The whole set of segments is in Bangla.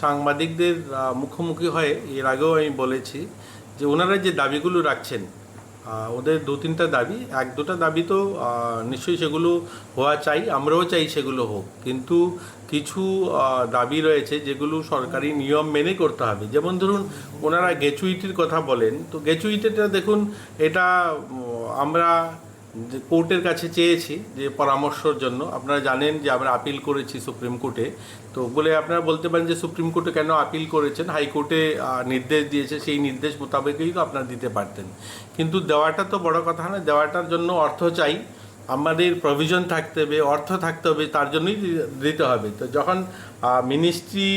সাংবাদিকদের মুখোমুখি হয়ে এর আগেও আমি বলেছি যে ওনারা যে দাবিগুলো রাখছেন, ওদের দু তিনটা দাবি, এক দুটা দাবি তো নিশ্চয়ই সেগুলো হওয়া চাই, আমরাও চাই সেগুলো হোক, কিন্তু কিছু দাবি রয়েছে যেগুলো সরকারি নিয়ম মেনে করতে হবে। যেমন ধরুন, ওনারা গ্র্যাচুইটির কথা বলেন, তো গ্র্যাচুইটিটা দেখুন, এটা আমরা কোর্টের কাছে চেয়েছি যে পরামর্শের জন্য। আপনারা জানেন যে আমরা আপিল করেছি সুপ্রিম কোর্টে, তো বলে আপনারা বলতে পারেন যে সুপ্রিম কোর্টে কেন আপিল করেছেন, হাইকোর্টে নির্দেশ দিয়েছে, সেই নির্দেশ মোতাবেকই তো আপনারা দিতে পারতেন। কিন্তু দেওয়াটা তো বড় কথা না, দেওয়াটার জন্য অর্থ চাই, আমাদের প্রভিশন থাকতে হবে, অর্থ থাকতে হবে, তার জন্যই দিতে হবে। তো যখন মিনিস্ট্রি,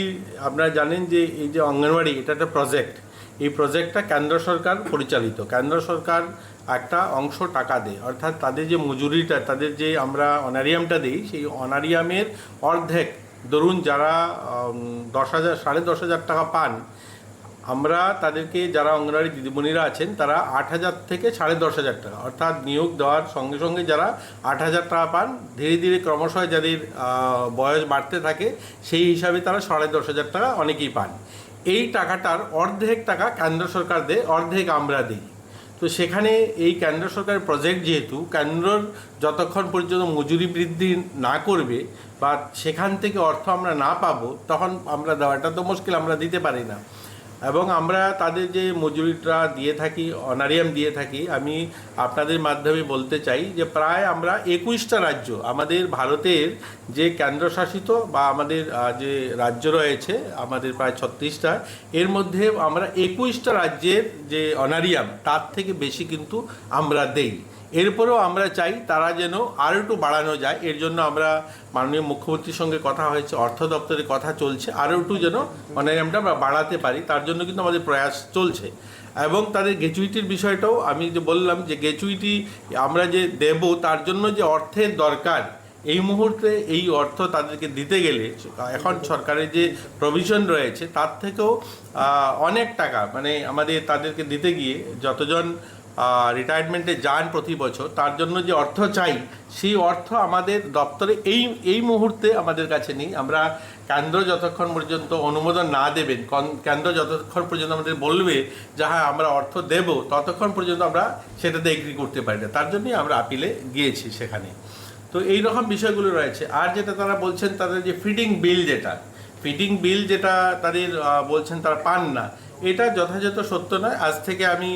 আপনারা জানেন যে এই যে অঙ্গনওয়াড়ি, এটা একটা প্রজেক্ট, এই প্রজেক্টটা কেন্দ্র সরকার পরিচালিত, কেন্দ্র সরকার একটা অংশ টাকা দেয়, অর্থাৎ তাদের যে মজুরিটা, তাদের যে আমরা অনারিয়ামটা দিই, সেই অনারিয়ামের অর্ধেক, ধরুন যারা 10,000 10,500 টাকা পান, আমরা তাদেরকে, যারা অঙ্গনওয়াড়ি দিদিমণিরা আছেন, তারা 8,000 থেকে 10,500 টাকা, অর্থাৎ নিয়োগ দেওয়ার সঙ্গে সঙ্গে যারা 8,000 টাকা পান, ধীরে ধীরে ক্রমশ যাদের বয়স বাড়তে থাকে, সেই হিসাবে তারা 10,500 টাকা অনেকেই পান। এই টাকাটার অর্ধেক টাকা কেন্দ্র সরকার দেয়, অর্ধেক আমরা দিই। তো সেখানে এই কেন্দ্র সরকারের প্রজেক্ট, যেহেতু কেন্দ্রর যতক্ষণ পর্যন্ত মজুরি বৃদ্ধি না করবে বা সেখান থেকে অর্থ আমরা না পাবো, তখন আমরা দেওয়াটা তো মুশকিল, আমরা দিতে পারি না। এবং আমরা তাদের যে মজুরিটা দিয়ে থাকি, অনারিয়াম দিয়ে থাকি, আমি আপনাদের মাধ্যমে বলতে চাই যে প্রায় আমরা 21টা রাজ্য, আমাদের ভারতের যে কেন্দ্রশাসিত বা আমাদের যে রাজ্য রয়েছে, আমাদের প্রায় 36টা, এর মধ্যে আমরা 21টা রাজ্যের যে অনারিয়াম, তার থেকে বেশি কিন্তু আমরা দেই। এরপরেও আমরা চাই তারা যেন আরও একটু বাড়ানো যায়। এর জন্য আমরা মাননীয় মুখ্যমন্ত্রীর সঙ্গে কথা হয়েছে, অর্থ দপ্তরে কথা চলছে, আরও একটু যেন অনারিয়ামটা আমরা বাড়াতে পারি, তার জন্য কিন্তু আমাদের প্রয়াস চলছে। এবং তাদের গ্র্যাচুইটির বিষয়টাও আমি যে বললাম যে গ্র্যাচুইটি আমরা যে দেব, তার জন্য যে অর্থের দরকার, এই মুহূর্তে এই অর্থ তাদেরকে দিতে গেলে এখন সরকারের যে প্রভিশন রয়েছে, তার থেকেও অনেক টাকা, মানে আমাদের তাদেরকে দিতে গিয়ে যতজন রিটায়ারমেন্টে যান প্রতি বছর, তার জন্য যে অর্থ চাই, সেই অর্থ আমাদের দপ্তরে এই মুহূর্তে আমাদের কাছে নেই। আমরা কেন্দ্র যতক্ষণ পর্যন্ত অনুমোদন না দেবেন, কেন্দ্র যতক্ষণ পর্যন্ত আমাদের বলবে যে হ্যাঁ আমরা অর্থ দেব, ততক্ষণ পর্যন্ত আমরা সেটাতে এগ্রি করতে পারি না। তার জন্যই আমরা আপিলে গিয়েছি সেখানে। তো এই রকম বিষয়গুলো রয়েছে। আর যেটা তারা বলছেন, তাদের যে ফিডিং বিল যেটা তাদের বলছেন তারা পান না, এটা যথাযথ সত্য নয়। আজ থেকে আমি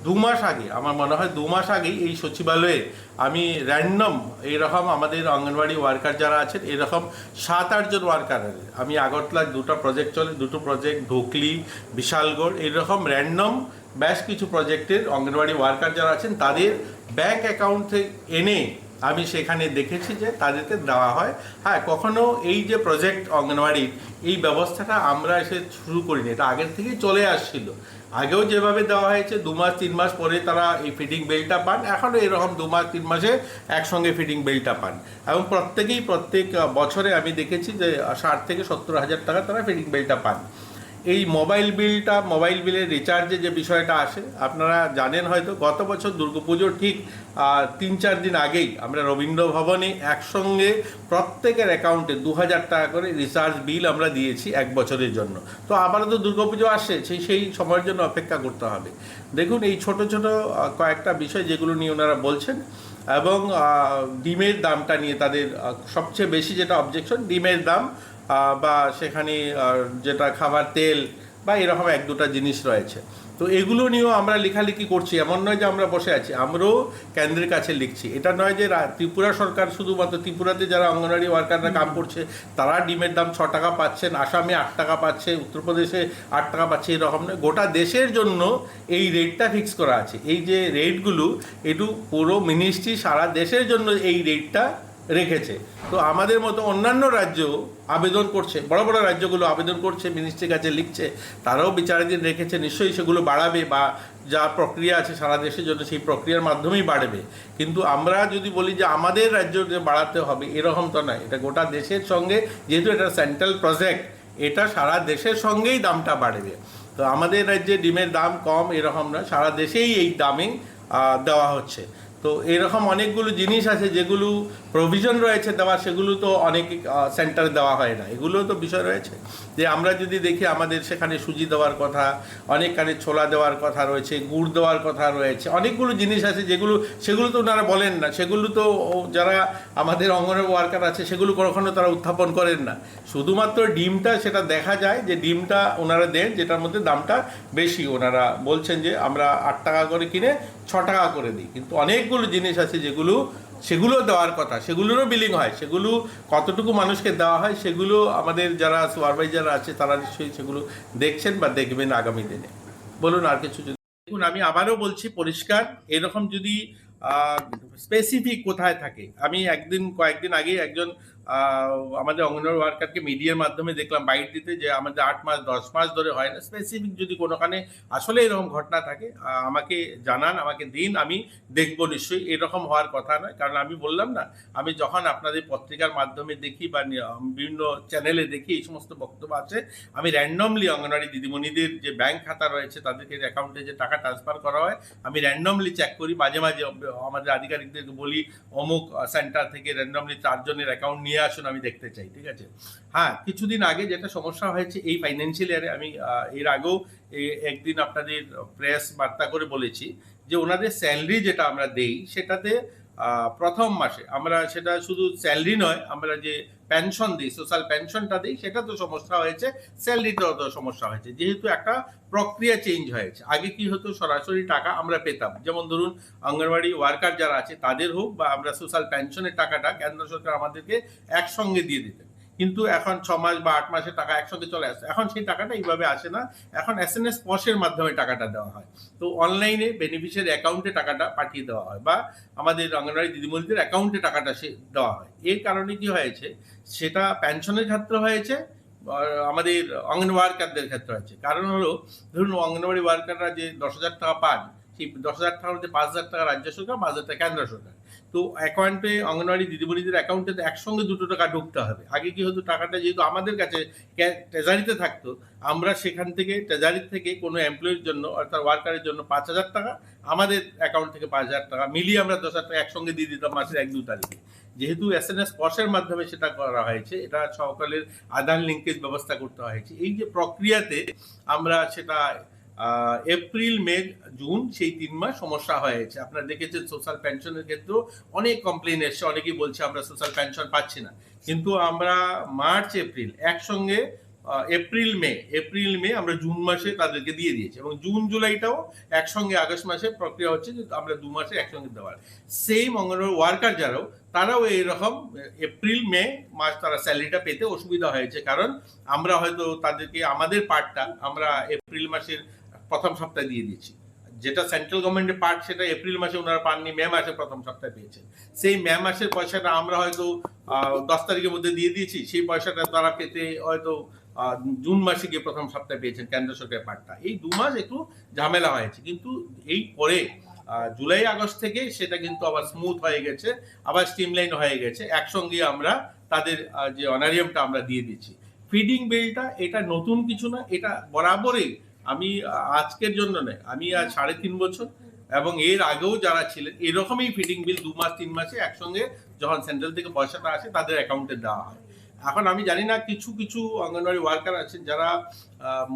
2 মাস আগে, আমার মনে হয় 2 মাস আগেই এই সচিবালয়ে আমি র্যান্ডম এইরকম আমাদের অঙ্গনওয়াড়ি ওয়ার্কার যারা আছেন, এরকম 7-8 জন ওয়ার্কারের, আমি আগরতলার 2টা প্রজেক্ট চলে, 2টো প্রজেক্ট, ঢোকলি, বিশালগড়, এইরকম র্যান্ডম বেশ কিছু প্রজেক্টের অঙ্গনওয়াড়ি ওয়ার্কার যারা আছেন, তাদের ব্যাংক অ্যাকাউন্টে এনে আমি সেখানে দেখেছি যে তাদেরকে দেওয়া হয়। হ্যাঁ, কখনো এই যে প্রজেক্ট অঙ্গনওয়াড়ির এই ব্যবস্থাটা আমরা এসে শুরু করিনি, এটা আগের থেকেই চলে আসছিল। আগেও যেভাবে দেওয়া হয়েছে 2 মাস 3 মাস পরে তারা এই ফিডিং বিলটা পান, এখনও এরকম 2 মাস 3 মাসে একসঙ্গে ফিডিং বিলটা পান। এবং প্রত্যেক বছরে আমি দেখেছি যে 60 থেকে 70 হাজার টাকা তারা ফিডিং বিলটা পান। এই মোবাইল বিলের রিচার্জে যে বিষয়টা আসে, আপনারা জানেন হয়তো, গত বছর দুর্গাপুজোর ঠিক 3-4 দিন আগেই আমরা রবীন্দ্র ভবনে একসঙ্গে প্রত্যেকের অ্যাকাউন্টে 2,000 টাকা করে রিচার্জ বিল আমরা দিয়েছি 1 বছরের জন্য। তো আবারও তো দুর্গাপুজো আসছে, সেই সময়ের জন্য অপেক্ষা করতে হবে। দেখুন, এই ছোট ছোট কয়েকটা বিষয় যেগুলো নিয়ে ওনারা বলছেন। এবং ডিমের দামটা নিয়ে তাদের সবচেয়ে বেশি যেটা অবজেকশন, ডিমের দাম বা সেখানে যেটা খাবার তেল বা এরকম 1-2টা জিনিস রয়েছে। তো এগুলো নিয়েও আমরা লেখালেখি করছি, এমন নয় যে আমরা বসে আছি, আমরাও কেন্দ্রের কাছে লিখছি। এটা নয় যে ত্রিপুরা সরকার শুধুমাত্র, ত্রিপুরাতে যারা অঙ্গনওয়াড়ি ওয়ার্কাররা কাম করছে তারা ডিমের দাম 6 টাকা পাচ্ছেন, আসামে 8 টাকা পাচ্ছে, উত্তরপ্রদেশে 8 টাকা পাচ্ছে, এরকম নয়। গোটা দেশের জন্য এই রেটটা ফিক্স করা আছে। এই যে রেটগুলো, একটু পুরো মিনিস্ট্রি সারা দেশের জন্য এই রেটটা রেখেছে। তো আমাদের মতো অন্যান্য রাজ্য আবেদন করছে, বড় বড় রাজ্যগুলো আবেদন করছে, মিনিস্ট্রির কাছে লিখছে, তারাও বিচারাধীন রেখেছে, নিশ্চয়ই সেগুলো বাড়াবে বা যা প্রক্রিয়া আছে সারা দেশের জন্য সেই প্রক্রিয়ার মাধ্যমেই বাড়বে। কিন্তু আমরা যদি বলি যে আমাদের রাজ্যকে বাড়াতে হবে, এরকম তো নয়। এটা গোটা দেশের সঙ্গে, যেহেতু এটা সেন্ট্রাল প্রজেক্ট, এটা সারা দেশের সঙ্গেই দামটা বাড়বে। তো আমাদের রাজ্যে ডিমের দাম কম এরকম নয়, সারা দেশেই এই দামে দেওয়া হচ্ছে। তো তো এরকম অনেকগুলো জিনিস আছে যেগুলো প্রভিশন রয়েছে দেওয়া, সেগুলো তো অনেক সেন্টারে দেওয়া হয় না। এগুলো তো বিষয় রয়েছে যে আমরা যদি দেখি আমাদের সেখানে সুজি দেওয়ার কথা, অনেকখানে ছোলা দেওয়ার কথা রয়েছে, গুড় দেওয়ার কথা রয়েছে, অনেকগুলো জিনিস আছে সেগুলো তো ওনারা বলেন না, সেগুলো তো যারা আমাদের অঙ্গনওয়াড়ি ওয়ার্কার আছে সেগুলো কখনো তারা উত্থাপন করেন না। শুধুমাত্র ডিমটা সেটা দেখা যায় যে ডিমটা ওনারা দেন যেটার মধ্যে দামটা বেশি, ওনারা বলছেন যে আমরা 8 টাকা করে কিনে 6 টাকা করে দিই, কিন্তু অনেকগুলো জিনিস আছে সেগুলো দেওয়ার কথা, সেগুলোরও বিলিং হয়, সেগুলো কতটুকু মানুষকে দেওয়া হয় সেগুলো আমাদের যারা সুপারভাইজার আছে তারা নিশ্চয়ই সেগুলো দেখছেন বা দেখবেন আগামী দিনে। বলুন আর কিছু যদি। দেখুন, আমি আবারও বলছি পরিষ্কার, এরকম যদি স্পেসিফিক কোথায় থাকে, আমি কয়েকদিন আগে একজন আমাদের অঙ্গনওয়াড়ি ওয়ার্কারকে মিডিয়ার মাধ্যমে দেখলাম বাইট দিতে যে আমাদের 8 মাস 10 মাস ধরে হয় না। স্পেসিফিক যদি কোনোখানে আসলে এরকম ঘটনা থাকে আমাকে জানান, আমাকে দিন, আমি দেখবো নিশ্চয়ই। এরকম হওয়ার কথা নয়, কারণ আমি বললাম না, আমি যখন আপনাদের পত্রিকার মাধ্যমে দেখি বা বিভিন্ন চ্যানেলে দেখি এই সমস্ত বক্তব্য আছে, আমি র্যান্ডমলি অঙ্গনওয়াড়ি দিদিমণিদের যে ব্যাংক খাতা রয়েছে তাদেরকে অ্যাকাউন্টে যে টাকা ট্রান্সফার করা হয় আমি র্যান্ডমলি চেক করি। মাঝে মাঝে আমাদের আধিকারিকদেরকে বলি অমুক সেন্টার থেকে র্যান্ডমলি 4 জনের অ্যাকাউন্ট নিয়ে আসুন, আমি দেখতে চাই, ঠিক আছে। হ্যাঁ, কিছুদিন আগে যেটা সমস্যা হয়েছে এই ফাইন্যান্সিয়াল ইয়ারে, আমি এর আগেও একদিন আপনাদের প্রেস বার্তা করে বলেছি যে ওনাদের স্যালারি যেটা আমরা দেই সেটাতে প্রথম মাসে আমরা সেটা শুধু স্যালারি নয়, আমরা যে পেনশন দিই, সোশ্যাল পেনশনটা দিই, সেটা তো সমস্যা হয়েছে, স্যালারিতেও তো সমস্যা হয়েছে, যেহেতু একটা প্রক্রিয়া চেঞ্জ হয়েছে। আগে কি হতো, সরাসরি টাকা আমরা পেতাম, যেমন ধরুন অঙ্গনওয়াড়ি ওয়ার্কার যারা আছে তাদের হোক বা আমরা সোশ্যাল পেনশনের টাকাটা কেন্দ্র সরকার আমাদেরকে একসঙ্গে দিয়ে দিতেন, কিন্তু এখন 6 মাস বা 8 মাসের টাকা একসঙ্গে চলে আসে। এখন সেই টাকাটা এইভাবে আসে না, এখন SMS পসের মাধ্যমে টাকাটা দেওয়া হয়। তো অনলাইনে বেনিফিশিয়ারি অ্যাকাউন্টে টাকাটা পাঠিয়ে দেওয়া হয় বা আমাদের অঙ্গনওয়াড়ি দিদিমণিদের অ্যাকাউন্টে টাকাটা দেওয়া হয়। এর কারণে কি হয়েছে, সেটা পেনশনের ক্ষেত্রে হয়েছে, আমাদের অঙ্গনওয়াড়ি ওয়ার্কারদের ক্ষেত্রে হয়েছে। কারণ হলো, ধরুন অঙ্গনওয়াড়ি ওয়ার্কাররা যে 10,000 টাকা পান, সেই 10,000 টাকার মধ্যে 5,000 টাকা রাজ্য সরকার, 5,000 টাকা কেন্দ্র সরকার। তো অ্যাকাউন্টে অঙ্গনওয়াড়ি দিদিমণিদের অ্যাকাউন্টে তো একসঙ্গে 2 টাকা ঢুকতে হবে। আগে কি হতো, টাকাটা যেহেতু আমাদের কাছে ট্রেজারিতে থাকতো, আমরা সেখান থেকে ট্রেজারি থেকে কোনো এমপ্লয়ির জন্য অর্থাৎ ওয়ার্কারের জন্য 5,000 টাকা, আমাদের অ্যাকাউন্ট থেকে 5,000 টাকা মিলিয়ে আমরা 10,000 টাকা একসঙ্গে দিয়ে দিতাম মাসের 1-2 তারিখে। যেহেতু SMS পসের মাধ্যমে সেটা করা হয়েছে, এটা সকলের আধার লিঙ্কেজ ব্যবস্থা করতে হয়েছে। এই যে প্রক্রিয়াতে আমরা সেটা এপ্রিল মে জুন সেই 3 মাস সমস্যা হয়েছে। আপনারা দেখেছেন সোশ্যাল পেনশনের ক্ষেত্রেও অনেক কমপ্লেন এসছে, অনেকেই বলছে আমরা সোশ্যাল পেনশন পাচ্ছি না, কিন্তু আমরা মার্চ এপ্রিল একসঙ্গে, এপ্রিল মে আমরা জুন মাসে তাদেরকে দিয়ে দিয়েছি, এবং জুন জুলাইটাও একসঙ্গে আগস্ট মাসে প্রক্রিয়া হচ্ছে যে আমরা 2 মাসে একসঙ্গে দেওয়ার। সেই অঙ্গনওয়াড়ি ওয়ার্কার যারাও, তারাও এইরকম এপ্রিল মে মাস তারা স্যালারিটা পেতে অসুবিধা হয়েছে, কারণ আমরা হয়তো তাদেরকে আমাদের পার্টটা আমরা এপ্রিল মাসের প্রথম সপ্তাহে দিয়ে দিয়েছি, যেটা সেন্ট্রাল গভর্নমেন্টের পার্ট সেটা এপ্রিল মাসে ওনারা পাননি, মে মাসে প্রথম সপ্তাহে পেয়েছেন। সেই মে মাসের পয়সাটা আমরা হয়তো 10 তারিখের মধ্যে দিয়ে দিয়েছি, সেই পয়সাটা তারা পেতে হয়তো জুন মাসে গিয়ে প্রথম সপ্তাহে পেয়েছেন কেন্দ্র সরকারের পার্টটা। এই 2 মাস একটু ঝামেলা হয়েছে, কিন্তু এই পরে জুলাই আগস্ট থেকে সেটা কিন্তু আবার স্মুথ হয়ে গেছে, আবার স্ট্রিমলাইন হয়ে গেছে, একসঙ্গে আমরা তাদের যে অনারিয়ামটা আমরা দিয়ে দিচ্ছি। ফিডিং বিলটা এটা নতুন কিছু না, এটা বরাবরই, আমি আজকের জন্য নয়, আমি আজ 3.5 বছর এবং এর আগেও যারা ছিলেন এরকমই ফিডিং বিল 2 মাস 3 মাসে একসঙ্গে যখন সেন্ট্রাল থেকে পয়সাটা আসে তাদের অ্যাকাউন্টে দেওয়া হয়। এখন আমি জানি না, কিছু অঙ্গনওয়াড়ি ওয়ার্কার আছেন যারা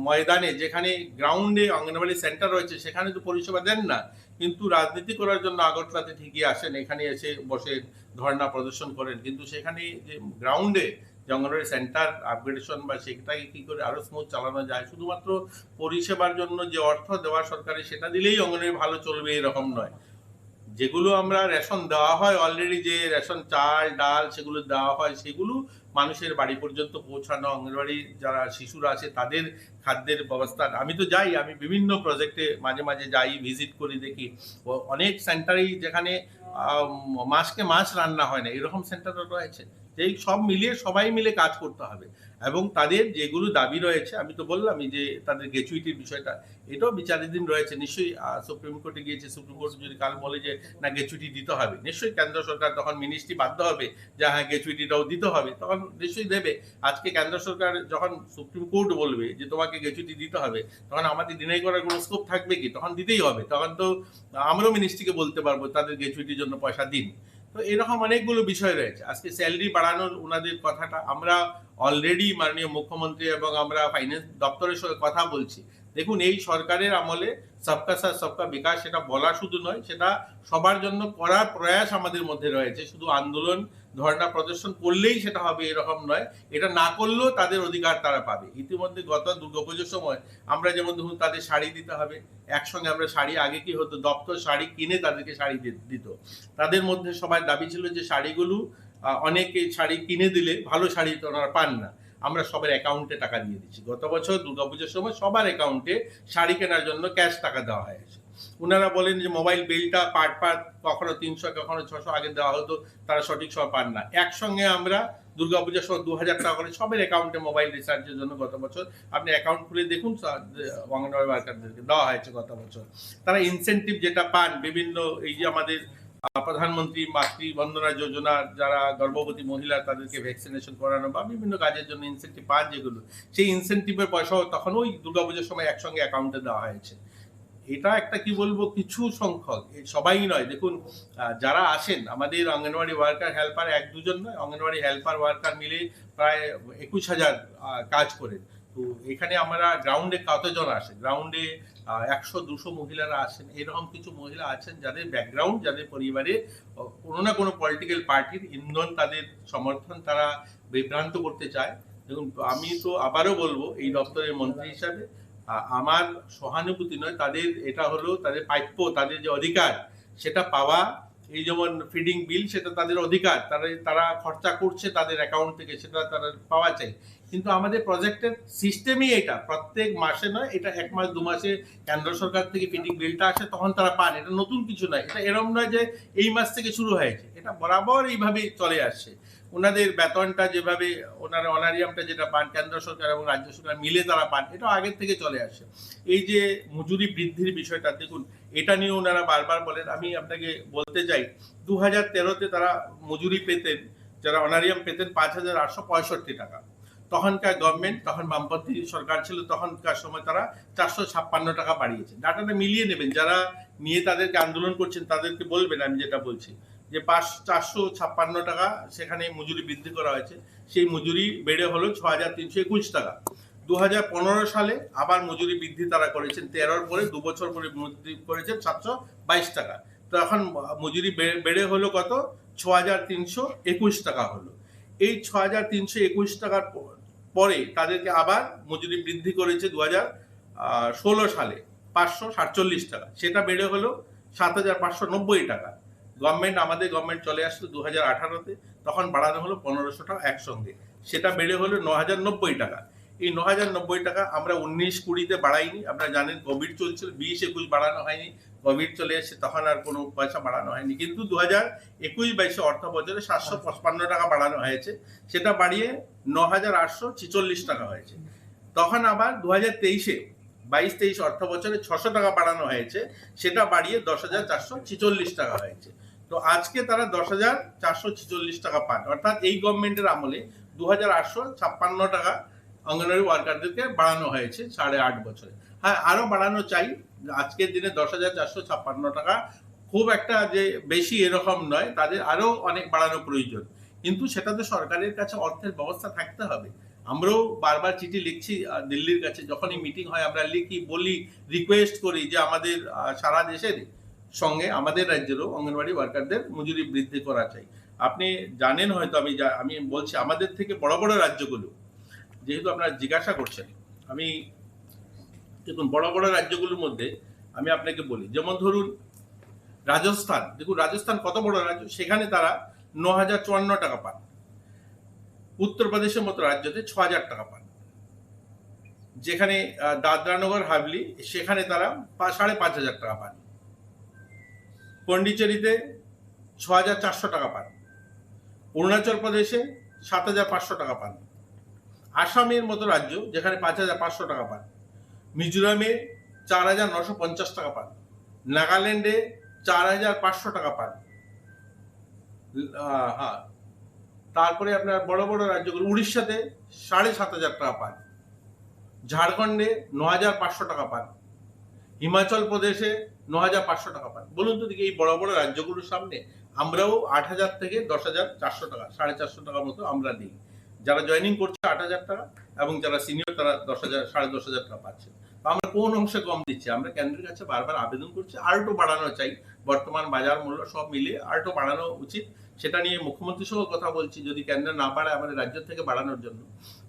ময়দানে, যেখানে গ্রাউন্ডে অঙ্গনওয়াড়ি সেন্টার রয়েছে সেখানে তো পরিষেবা দেন না, কিন্তু রাজনীতি করার জন্য আগরতলাতে ঠিকই আসেন, এখানে এসে বসে ধর্ণা প্রদর্শন করেন, কিন্তু সেখানে যে গ্রাউন্ডে যে অঙ্গনওয়াড়ি সেন্টার আপগ্রেডেশন বা সেটাকে কি করে আরো স্মুথ চালানো যায়, শুধুমাত্র পরিষেবার জন্য যে অর্থ দেওয়া সরকারের সেটা দিলেই অঙ্গনওয়াড়ি ভালো চলবে এরকম নয়। যেগুলো আমরা রেশন দেওয়া হয় অলরেডি, যে রেশন চাল ডাল সেগুলো দেওয়া হয়, সেগুলো মানুষের বাড়ি পর্যন্ত পৌঁছানো, অঙ্গনওয়াড়ি যারা শিশুরা আছে তাদের খাদ্যের ব্যবস্থা। আমি তো যাই, আমি বিভিন্ন প্রজেক্টে মাঝে মাঝে যাই, ভিজিট করি, দেখি অনেক সেন্টারেই যেখানে মাসকে মাস রান্না হয় না, এরকম সেন্টারও রয়েছে এই সব মিলিয়ে সবাই মিলে কাজ করতে হবে। এবং তাদের যেগুলো দাবি রয়েছে, আমি তো বললামই যে তাদের গ্র্যাচুইটির বিষয়টা, এটাও বিচারাধীন রয়েছে। নিশ্চয়ই সুপ্রিম কোর্টে গিয়েছে, সুপ্রিম কোর্ট যদি কাল বলে যে না গ্র্যাচুইটি দিতে হবে, নিশ্চয়ই কেন্দ্র সরকার তখন মিনিস্ট্রি বাধ্য হবে যে হ্যাঁ গ্র্যাচুইটিটাও দিতে হবে, তখন নিশ্চয়ই দেবে। আজকে কেন্দ্র সরকার যখন সুপ্রিম কোর্ট বলবে যে তোমাকে গ্র্যাচুইটি দিতে হবে, তখন আমাদের ডিনাই করার কোনো স্কোপ থাকবে কি? তখন দিতেই হবে। তখন তো আমরাও মিনিস্ট্রিকে বলতে পারবো তাদের গ্র্যাচুইটির জন্য পয়সা দিন। তো এরকম অনেকগুলো বিষয় রয়েছে। আজকে স্যালারি বাড়ানোর ওনাদের কথাটা আমরা অলরেডি মাননীয় মুখ্যমন্ত্রী এবং আমরা ফাইন্যান্স দপ্তরের সঙ্গে কথা বলছি। দেখুন, এই সরকারের আমলে সবকা সাথ সবকা বিকাশ সেটা বলা শুধু নয়, সেটা সবার জন্য করার প্রয়াস আমাদের মধ্যে রয়েছে। শুধু আন্দোলন ধর্ণা প্রদর্শন করলেই সেটা হবে এরকম নয়, এটা না করলেও তাদের অধিকার তারা পাবে। ইতিমধ্যে গত দুর্গাপুজোর সময় আমরা যেমন ধরুন তাদের শাড়ি দিতে হবে, একসঙ্গে আমরা শাড়ি, আগে কি হতো দপ্তর শাড়ি কিনে তাদেরকে শাড়ি দিত। তাদের মধ্যে সবার দাবি ছিল যে শাড়িগুলো অনেকে শাড়ি কিনে দিলে ভালো শাড়ি তো ওনারা পান না, আমরা সবার অ্যাকাউন্টে টাকা দিয়ে দিচ্ছি। গত বছর দুর্গাপুজোর সময় সবার অ্যাকাউন্টে শাড়ি কেনার জন্য ক্যাশ টাকা দেওয়া হয়েছে। ওনারা বলেন যে মোবাইল বিলটা পার্ট কখনো 300 কখনো 600 আগে দেওয়া হতো, তারা সঠিক সময় পান না। একসঙ্গে আমরা দুর্গাপূজার সময় 2000 টাকা করে সবের অ্যাকাউন্টে মোবাইল রিচার্জের জন্য গত বছর আপনি অ্যাকাউন্ট খুলে দেখুন অঙ্গনওয়াড়ি ওয়ার্কারদেরকে দেওয়া হয়েছে গত বছর। তারা ইনসেন্টিভ যেটা পান বিভিন্ন, এই যে আমাদের প্রধানমন্ত্রী মাতৃ বন্দনা যোজনা, যারা গর্ভবতী মহিলা তাদেরকে ভ্যাকসিনেশন করানো বা বিভিন্ন কাজের জন্য ইনসেন্টিভ পান যেগুলো, সেই ইনসেন্টিভের পয়সাও তখন ওই দুর্গাপূজার সময় একসঙ্গে অ্যাকাউন্টে দেওয়া হয়েছে। এটা একটা কি বলবো কিছু সংখ্যক, সবাই নয়। দেখুন, যারা আসেন আমাদের অঙ্গনওয়াড়ি ওয়ার্কার হেল্পার এক দুজন নয়, অঙ্গনওয়াড়ি হেল্পার ওয়ার্কার মিলে প্রায় 21,000 কাজ করেন। তো এখানে আমরা গ্রাউন্ডে কতজন আসে, গ্রাউন্ডে 100-200 মহিলারা আসেন। এরকম কিছু মহিলা আছেন যাদের ব্যাকগ্রাউন্ড, যাদের পরিবারে কোনো না কোনো পলিটিক্যাল পার্টির ইন্ধন, তাদের সমর্থন তারা বিভ্রান্ত করতে চায়। দেখুন, আমি তো আবারও বলবো এই দপ্তরের মন্ত্রী হিসাবে আমার সহানুভূতি নয়, তাদের এটা হলো তাদের প্রাপ্য, তাদের যে অধিকার সেটা পাওয়া। এই যেমন ফিডিং বিল, সেটা তাদের অধিকার, তারা খরচা করছে তাদের অ্যাকাউন্ট থেকে, সেটা তারা পাওয়া চাই। কিন্তু আমাদের প্রজেক্টের সিস্টেমই এটা, প্রত্যেক মাসে নয়, এটা 1 মাস 2 মাসে কেন্দ্র সরকার থেকে ফিডিং বিলটা আসে, তখন তারা পান। এটা নতুন কিছু নয়, এটা এরকম নয় যে এই মাস থেকে শুরু হয়েছে, এটা বরাবর এইভাবেই চলে আসছে। ওনাদের বেতনটা যেভাবে, ওনারা অনারিয়ামটা যেটা পান কেন্দ্র সরকার এবং রাজ্য সরকার মিলে তারা পান, এটা আগের থেকে চলে আসে। এই যে মজুরি বৃদ্ধির বিষয়টা, দেখুন এটা নিয়ে ওনারা বারবার বলেন। আমি আপনাকে বলতে চাই 2013-তে তারা মজুরি পেতেন, যারা অনারিয়াম পেতেন 5,865 টাকা। তখনকার গভর্নমেন্ট, তখন বামপন্থী সরকার ছিল, তখনকার সময় তারা 456 টাকা বাড়িয়েছে। ডাটাটা মিলিয়ে নেবেন, যারা নিয়ে তাদেরকে আন্দোলন করছেন তাদেরকে বলবেন আমি যেটা বলছি, যে 456 টাকা সেখানে মজুরি বৃদ্ধি করা হয়েছে। সেই মজুরি বেড়ে হলো 6,321 টাকা। 2015 সালে আবার মজুরি বৃদ্ধি তারা করেছেন, 13-র পরে 2 বছর পরে বৃদ্ধি করেছেন 722 টাকা। তো এখন মজুরি বেড়ে হলো কত, 6,321 টাকা হলো। এই 6,321 টাকার পরে তাদেরকে আবার মজুরি বৃদ্ধি করেছে 2016 সালে 547 টাকা, সেটা বেড়ে হলো 7,590 টাকা। আমাদের গভর্নমেন্ট চলে আসলো 2018-তে, তখন বাড়ানো হলো 1,500 টাকা একসঙ্গে, সেটা বেড়ে হলো 9,090 টাকা। এই 9,090 টাকা আমরা 19-20-তে বাড়াইনি, আপনারা জানেন কোভিড চলছিল, 20-21 বাড়ানো হয়নি, কোভিড চলে এসে তখন আর কোনো পয়সা বাড়ানো হয়নি। কিন্তু 2021-22 অর্থ বছরে 755 টাকা বাড়ানো হয়েছে, সেটা বাড়িয়ে 9,846 টাকা হয়েছে। তখন আবার 2023-এ 22-23 অর্থ বছরে 600 টাকা বাড়ানো হয়েছে, সেটা বাড়িয়ে 10,446 টাকা হয়েছে। তো আজকে তারা 10,446 টাকা পান, অর্থাৎ এই গভর্নমেন্টের আমলে 2,856 টাকা অঙ্গনওয়াড়ি ওয়ার্কারদেরকে বাড়ানো হয়েছে 8.5 বছরে। হ্যাঁ, আরো বাড়ানো চাই। আজকের দিনে 10,456 টাকা খুব একটা যে বেশি এরকম নয়, তাদের আরো অনেক বাড়ানো প্রয়োজন। কিন্তু সেটাতে সরকারের কাছে অর্থের ব্যবস্থা থাকতে হবে। আমরাও বারবার চিঠি লিখছি দিল্লির কাছে, যখনই মিটিং হয় আমরা লিখি, বলি, রিকোয়েস্ট করি যে আমাদের সারা দেশের সঙ্গে আমাদের রাজ্যেরও অঙ্গনওয়াড়ি ওয়ার্কারদের মজুরি বৃদ্ধি করা চাই। আপনি জানেন হয়তো, আমি বলছি আমাদের থেকে বড় বড় রাজ্যগুলো, যেহেতু আপনারা জিজ্ঞাসা করছেন, আমি দেখুন বড় বড় রাজ্যগুলোর মধ্যে আমি আপনাকে বলি, যেমন ধরুন রাজস্থান, দেখুন রাজস্থান কত বড় রাজ্য, সেখানে তারা 9,054 টাকা পান। উত্তরপ্রদেশের মতো রাজ্যতে 6,000 টাকা পান। যেখানে দাদরানগর হাভেলি, সেখানে তারা 5,500 টাকা পান। পন্ডিচেরিতে 6,400 টাকা পান। অরুণাচল প্রদেশে 7,500 টাকা পান। আসামের মতো রাজ্য যেখানে 5,500 টাকা পান, মিজোরামে 4,950 টাকা পান, নাগাল্যান্ডে 4,500 টাকা পান। হ্যাঁ, তারপরে আপনার বড় বড় রাজ্যগুলো উড়িষ্যাতে 7,500 টাকা পান, ঝাড়খণ্ডে 9,500 টাকা পান, হিমাচল প্রদেশে 9,500 টাকা পান। বলুন তো দেখি এই বড় বড় রাজ্যগুলোর সামনে আমরাও 8,000 থেকে 10,400 টাকা, 450 টাকার মতো আমরা দিই। যারা জয়েনিং করছে 8,000 টাকা এবং যারা সিনিয়র তারা 10,000 10,500 টাকা পাচ্ছেন। তো আমরা কোন অংশে কম দিচ্ছি? আমরা কেন্দ্রের কাছে বারবার আবেদন করছি আর একটু বাড়ানো চাই। বর্তমান বাজার মূল্য সব মিলিয়ে আর একটু বাড়ানো উচিত। সেটা নিয়ে মুখ্যমন্ত্রীর সঙ্গে কথা বলছি, যদি কেন্দ্র না পারে আমাদের রাজ্য থেকে বাড়ানোর জন্য।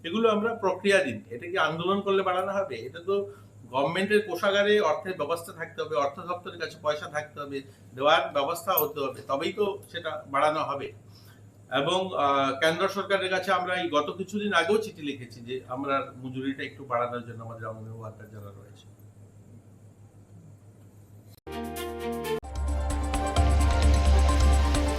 এগুলো আমরা প্রক্রিয়াধীন। এটা কি আন্দোলন করলে বাড়ানো হবে? এটা তো গভর্নমেন্টের কোষাগারে অর্থের ব্যবস্থা থাকতে হবে, অর্থ দপ্তরের কাছে পয়সা থাকতে হবে, দেওয়ার ব্যবস্থা হতে হবে, তবেই তো সেটা বাড়ানো হবে। এবং কেন্দ্র সরকারের কাছে আমরা এই গত কিছুদিন আগেও চিঠি লিখেছি যে আমরা মজুরিটা একটু বাড়ানোর জন্য আমাদের অঙ্গনওয়াড়ি ওয়ার্কার যারা রয়েছে।